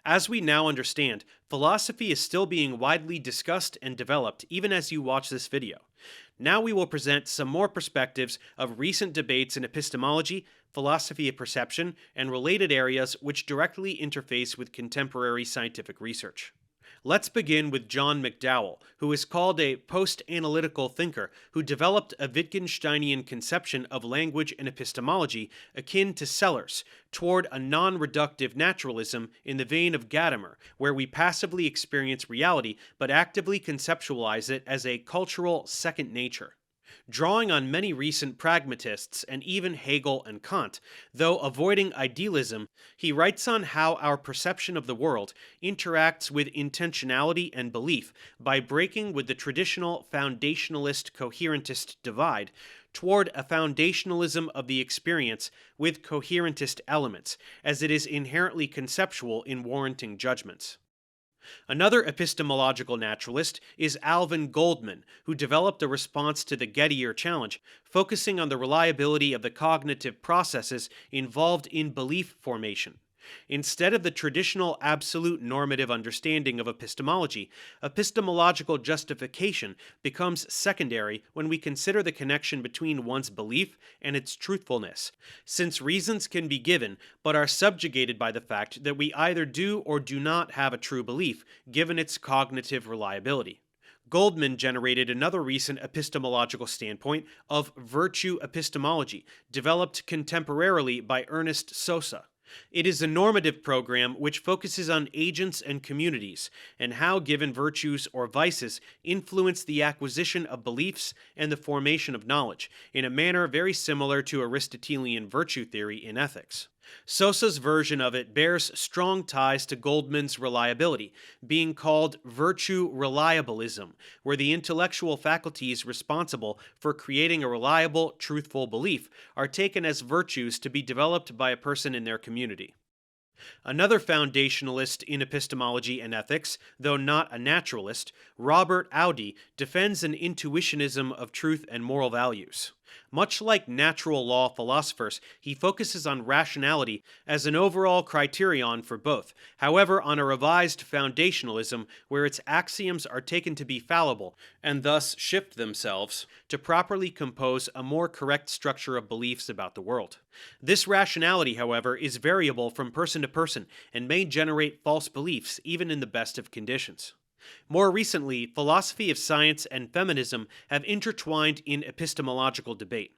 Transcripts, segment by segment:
As we now understand, philosophy is still being widely discussed and developed even as you watch this video. Now we will present some more perspectives of recent debates in epistemology, philosophy of perception, and related areas which directly interface with contemporary scientific research. Let's begin with John McDowell, who is called a post-analytical thinker who developed a Wittgensteinian conception of language and epistemology akin to Sellers, toward a non-reductive naturalism in the vein of Gadamer, where we passively experience reality but actively conceptualize it as a cultural second nature. Drawing on many recent pragmatists and even Hegel and Kant, though avoiding idealism, he writes on how our perception of the world interacts with intentionality and belief by breaking with the traditional foundationalist coherentist divide toward a foundationalism of the experience with coherentist elements, as it is inherently conceptual in warranting judgments. Another epistemological naturalist is Alvin Goldman, who developed a response to the Gettier challenge, focusing on the reliability of the cognitive processes involved in belief formation. Instead of the traditional absolute normative understanding of epistemology, epistemological justification becomes secondary when we consider the connection between one's belief and its truthfulness, since reasons can be given but are subjugated by the fact that we either do or do not have a true belief, given its cognitive reliability. Goldman generated another recent epistemological standpoint of virtue epistemology, developed contemporarily by Ernest Sosa. It is a normative program which focuses on agents and communities, and how given virtues or vices influence the acquisition of beliefs and the formation of knowledge, in a manner very similar to Aristotelian virtue theory in ethics. Sosa's version of it bears strong ties to Goldman's reliability, being called virtue reliabilism, where the intellectual faculties responsible for creating a reliable, truthful belief are taken as virtues to be developed by a person in their community. Another foundationalist in epistemology and ethics, though not a naturalist, Robert Audi, defends an intuitionism of truth and moral values. Much like natural law philosophers, he focuses on rationality as an overall criterion for both, however on a revised foundationalism where its axioms are taken to be fallible, and thus shift themselves to properly compose a more correct structure of beliefs about the world. This rationality, however, is variable from person to person and may generate false beliefs even in the best of conditions. More recently, philosophy of science and feminism have intertwined in epistemological debate.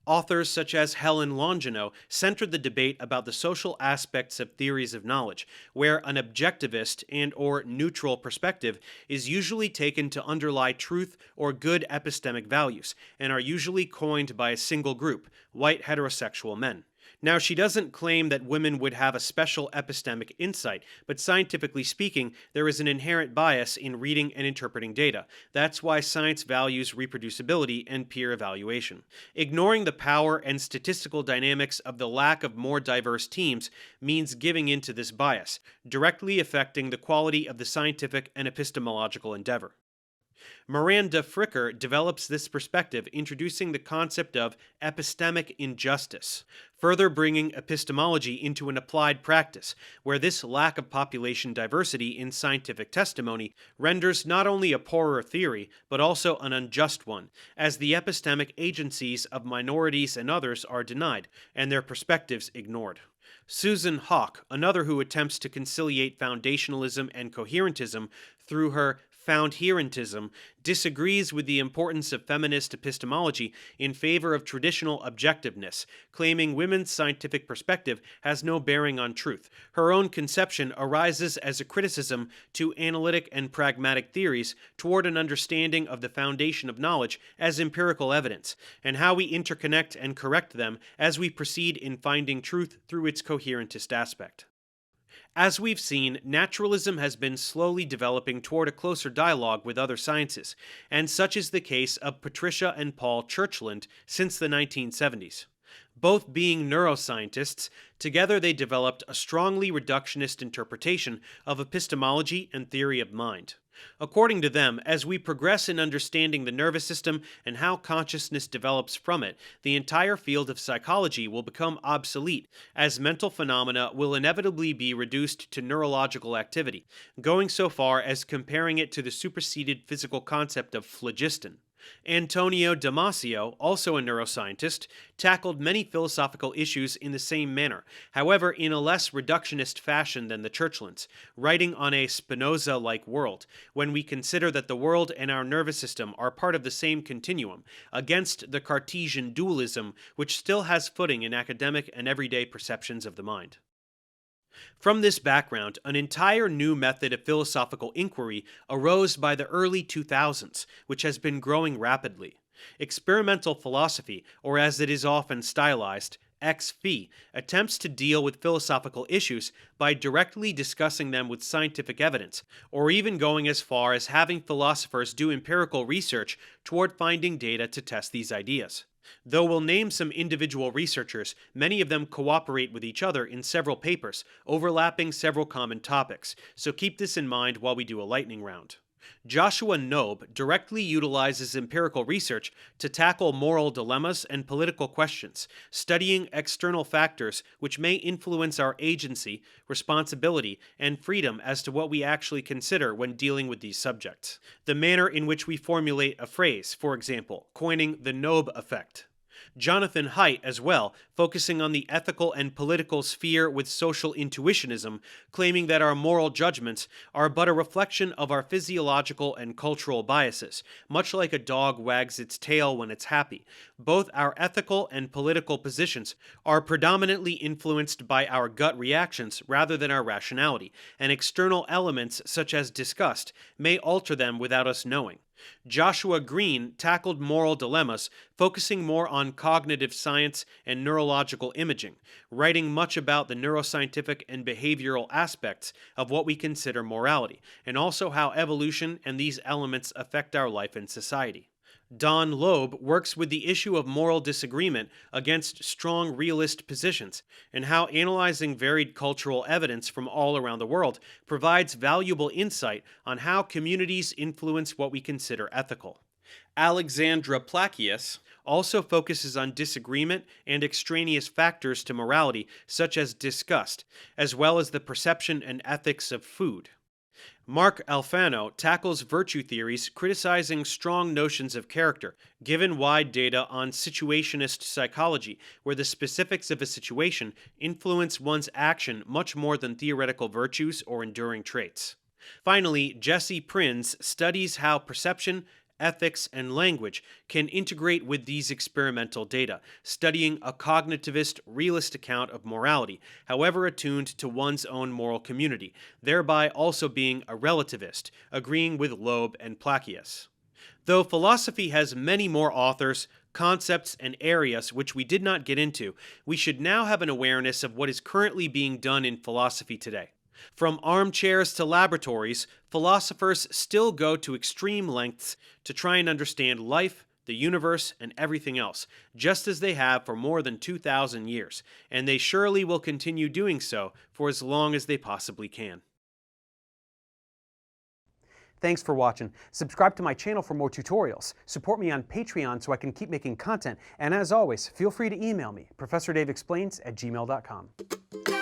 Authors such as Helen Longino centered the debate about the social aspects of theories of knowledge, where an objectivist and/or neutral perspective is usually taken to underlie truth or good epistemic values, and are usually coined by a single group, white heterosexual men. Now, she doesn't claim that women would have a special epistemic insight, but scientifically speaking, there is an inherent bias in reading and interpreting data. That's why science values reproducibility and peer evaluation. Ignoring the power and statistical dynamics of the lack of more diverse teams means giving in to this bias, directly affecting the quality of the scientific and epistemological endeavor. Miranda Fricker develops this perspective, introducing the concept of epistemic injustice, further bringing epistemology into an applied practice, where this lack of population diversity in scientific testimony renders not only a poorer theory, but also an unjust one, as the epistemic agencies of minorities and others are denied, and their perspectives ignored. Susan Hawke, another who attempts to conciliate foundationalism and coherentism through her foundherentism, disagrees with the importance of feminist epistemology in favor of traditional objectiveness, claiming women's scientific perspective has no bearing on truth. Her own conception arises as a criticism to analytic and pragmatic theories toward an understanding of the foundation of knowledge as empirical evidence, and how we interconnect and correct them as we proceed in finding truth through its coherentist aspect. As we've seen, naturalism has been slowly developing toward a closer dialogue with other sciences, and such is the case of Patricia and Paul Churchland since the 1970s. Both being neuroscientists, together they developed a strongly reductionist interpretation of epistemology and theory of mind. According to them, as we progress in understanding the nervous system and how consciousness develops from it, the entire field of psychology will become obsolete, as mental phenomena will inevitably be reduced to neurological activity, going so far as comparing it to the superseded physical concept of phlogiston. Antonio Damasio, also a neuroscientist, tackled many philosophical issues in the same manner, however in a less reductionist fashion than the Churchlands, writing on a Spinoza-like world, when we consider that the world and our nervous system are part of the same continuum, against the Cartesian dualism which still has footing in academic and everyday perceptions of the mind. From this background, an entire new method of philosophical inquiry arose by the early 2000s, which has been growing rapidly. Experimental philosophy, or as it is often stylized, x-phi, attempts to deal with philosophical issues by directly discussing them with scientific evidence, or even going as far as having philosophers do empirical research toward finding data to test these ideas. Though we'll name some individual researchers, many of them cooperate with each other in several papers, overlapping several common topics, so keep this in mind while we do a lightning round. Joshua Knobe directly utilizes empirical research to tackle moral dilemmas and political questions, studying external factors which may influence our agency, responsibility, and freedom as to what we actually consider when dealing with these subjects. The manner in which we formulate a phrase, for example, coining the Knobe effect. Jonathan Haidt as well, focusing on the ethical and political sphere with social intuitionism, claiming that our moral judgments are but a reflection of our physiological and cultural biases, much like a dog wags its tail when it's happy. Both our ethical and political positions are predominantly influenced by our gut reactions rather than our rationality, and external elements such as disgust may alter them without us knowing. Joshua Green tackled moral dilemmas, focusing more on cognitive science and neurological imaging, writing much about the neuroscientific and behavioral aspects of what we consider morality, and also how evolution and these elements affect our life and society. Don Loeb works with the issue of moral disagreement against strong realist positions, and how analyzing varied cultural evidence from all around the world provides valuable insight on how communities influence what we consider ethical. Alexandra Plakias also focuses on disagreement and extraneous factors to morality, such as disgust, as well as the perception and ethics of food. Mark Alfano tackles virtue theories criticizing strong notions of character, given wide data on situationist psychology, where the specifics of a situation influence one's action much more than theoretical virtues or enduring traits. Finally, Jesse Prinz studies how perception, ethics, and language can integrate with these experimental data, studying a cognitivist, realist account of morality, however attuned to one's own moral community, thereby also being a relativist, agreeing with Loeb and Plakias. Though philosophy has many more authors, concepts, and areas which we did not get into, we should now have an awareness of what is currently being done in philosophy today. From armchairs to laboratories, philosophers still go to extreme lengths to try and understand life, the universe, and everything else, just as they have for more than 2,000 years, and they surely will continue doing so for as long as they possibly can. Thanks for watching. Subscribe to my channel for more tutorials. Support me on Patreon so I can keep making content. And as always, feel free to email me, ProfessorDaveExplains@gmail.com.